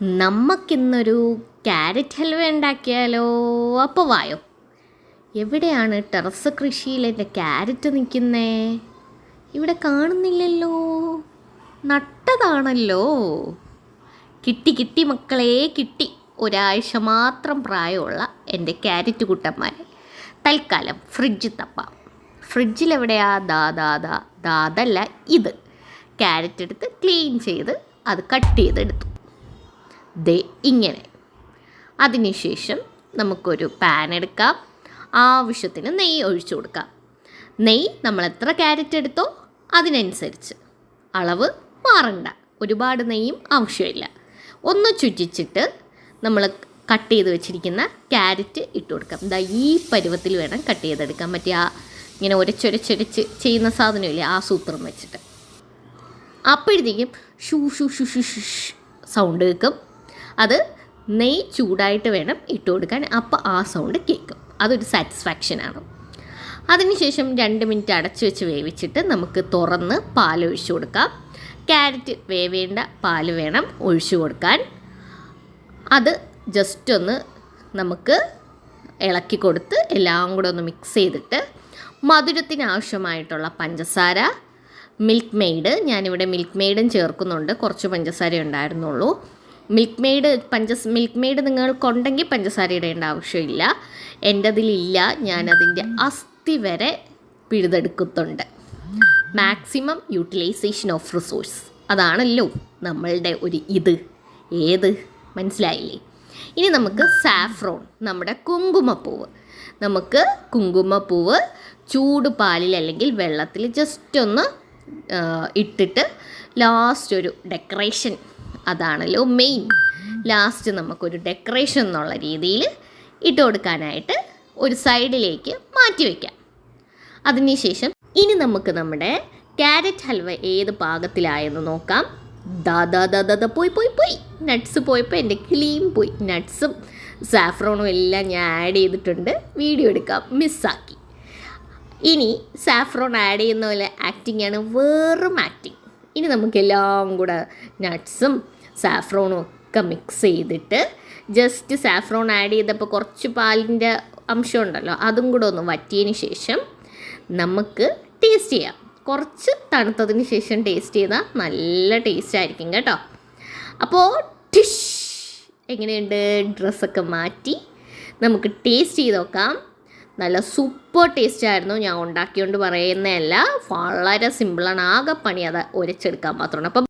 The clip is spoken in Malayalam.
നമുക്കിന്നൊരു ക്യാരറ്റ് ഹൽവ ഉണ്ടാക്കിയാലോ? അപ്പോൾ വായോ. എവിടെയാണ് ടെറസ് കൃഷിയിൽ എൻ്റെ ക്യാരറ്റ് നിൽക്കുന്നേ? ഇവിടെ കാണുന്നില്ലല്ലോ. നട്ടതാണല്ലോ. കിട്ടി മക്കളെ കിട്ടി. ഒരാഴ്ച മാത്രം പ്രായമുള്ള എൻ്റെ ക്യാരറ്റ് കുട്ടന്മാരെ തൽക്കാലം ഫ്രിഡ്ജിൽ തപ്പാം. ഫ്രിഡ്ജിലെവിടെയാ? ദാതല്ല ഇത്. ക്യാരറ്റ് എടുത്ത് ക്ലീൻ ചെയ്ത് അത് കട്ട് ചെയ്തെടുത്തു. ദേ ഇങ്ങനെ. അതിനുശേഷം നമുക്കൊരു പാൻ എടുക്കാം. ആവശ്യത്തിന് നെയ്യ് ഒഴിച്ചു കൊടുക്കാം. നെയ്യ് നമ്മൾ എത്ര ക്യാരറ്റ് എടുത്തോ അതിനനുസരിച്ച്. അളവ് മാറണ്ട. ഒരുപാട് നെയ്യും ആവശ്യമില്ല. ഒന്ന് ചുറ്റിച്ചിട്ട് നമ്മൾ കട്ട് ചെയ്ത് വെച്ചിരിക്കുന്ന ക്യാരറ്റ് ഇട്ട് കൊടുക്കാം. ഇതാ ഈ പരുവത്തിൽ വേണം കട്ട് ചെയ്തെടുക്കാൻ. മറ്റേ ആ ഇങ്ങനെ ഒരച്ചൊരച്ചൊരച്ച് ചെയ്യുന്ന സാധനമില്ലേ, ആ സൂത്രം വെച്ചിട്ട്. അപ്പോഴത്തേക്കും shoe shoe shoe shoe shoe sound കേൾക്കും. അത് നെയ്യ് ചൂടായിട്ട് വേണം ഇട്ട് കൊടുക്കാൻ. അപ്പോൾ ആ സൗണ്ട് കേൾക്കും. അതൊരു സാറ്റിസ്ഫാക്ഷനാണ്. അതിനുശേഷം 2 മിനിറ്റ് അടച്ചു വെച്ച് വേവിച്ചിട്ട് നമുക്ക് തുറന്ന് പാലൊഴിച്ചു കൊടുക്കാം. ക്യാരറ്റ് വേവേണ്ട പാൽ വേണം ഒഴിച്ചു കൊടുക്കാൻ. അത് ജസ്റ്റ് ഒന്ന് നമുക്ക് ഇളക്കി കൊടുത്ത് എല്ലാം കൂടെ ഒന്ന് മിക്സ് ചെയ്തിട്ട് മധുരത്തിന് ആവശ്യമായിട്ടുള്ള പഞ്ചസാര, മിൽക്ക് മെയ്ഡ്, ഞാനിവിടെ മിൽക്ക് മെയ്ഡും ചേർക്കുന്നുണ്ട്. കുറച്ച് പഞ്ചസാര ഉണ്ടായിരുന്നുള്ളൂ. മിൽക്ക് മെയ്ഡ് നിങ്ങൾക്കുണ്ടെങ്കിൽ പഞ്ചസാര ഇടേണ്ട ആവശ്യമില്ല. എൻ്റെ അതിലില്ല. ഞാനതിൻ്റെ അസ്ഥി വരെ പിഴുതെടുക്കുന്നുണ്ട്. മാക്സിമം യൂട്ടിലൈസേഷൻ ഓഫ് റിസോഴ്സ്, അതാണല്ലോ നമ്മളുടെ ഒരു ഏത് മനസ്സിലായില്ലേ? ഇനി നമുക്ക് സാഫ്രോൺ, നമ്മുടെ കുങ്കുമപ്പൂവ്. നമുക്ക് കുങ്കുമപ്പൂവ് ചൂട് പാലിൽ അല്ലെങ്കിൽ വെള്ളത്തിൽ ജസ്റ്റ് ഒന്ന് ഇട്ടിട്ട് ലാസ്റ്റ് ഒരു ഡെക്കറേഷൻ, അതാണല്ലോ മെയിൻ. ലാസ്റ്റ് നമുക്കൊരു ഡെക്കറേഷൻ എന്നുള്ള രീതിയിൽ ഇട്ട് കൊടുക്കാനായിട്ട് ഒരു സൈഡിലേക്ക് മാറ്റി വയ്ക്കാം. അതിനുശേഷം ഇനി നമുക്ക് നമ്മുടെ ക്യാരറ്റ് ഹൽവ ഏത് പാകത്തിലായെന്ന് നോക്കാം. പോയി നട്ട്സ് പോയപ്പോൾ എൻ്റെ ക്ലീൻ പോയി. നട്ട്സും സാഫ്രോണും എല്ലാം ഞാൻ ആഡ് ചെയ്തിട്ടുണ്ട്. വീഡിയോ എടുക്കാം, മിസ്സാക്കി. ഇനി സാഫ്രോൺ ആഡ് ചെയ്യുന്ന പോലെ ആക്ടിംഗ് ആണ്, വെറും ആക്ടിങ്. ഇനി നമുക്കെല്ലാം കൂടെ നട്ട്സും സാഫ്രോണും ഒക്കെ മിക്സ് ചെയ്തിട്ട് ജസ്റ്റ് സാഫ്രോൺ ആഡ് ചെയ്തപ്പോൾ കുറച്ച് പാലിൻ്റെ അംശം ഉണ്ടല്ലോ, അതും കൂടെ ഒന്ന് വറ്റിയതിന് ശേഷം നമുക്ക് ടേസ്റ്റ് ചെയ്യാം. കുറച്ച് തണുത്തതിന് ശേഷം ടേസ്റ്റ് ചെയ്താൽ നല്ല ടേസ്റ്റ് ആയിരിക്കും കേട്ടോ. അപ്പോൾ ടിഷ്, എങ്ങനെയുണ്ട്? ഡ്രസ്സൊക്കെ മാറ്റി നമുക്ക് ടേസ്റ്റ് ചെയ്ത് നോക്കാം. നല്ല സൂപ്പർ ടേസ്റ്റ് ആയിരുന്നു. ഞാൻ ഉണ്ടാക്കിയോണ്ട് പറയുന്നതല്ല, വളരെ സിമ്പിളാണ്. ആകെ പണി അത് ഉരച്ചെടുക്കാൻ മാത്രമാണ്. അപ്പം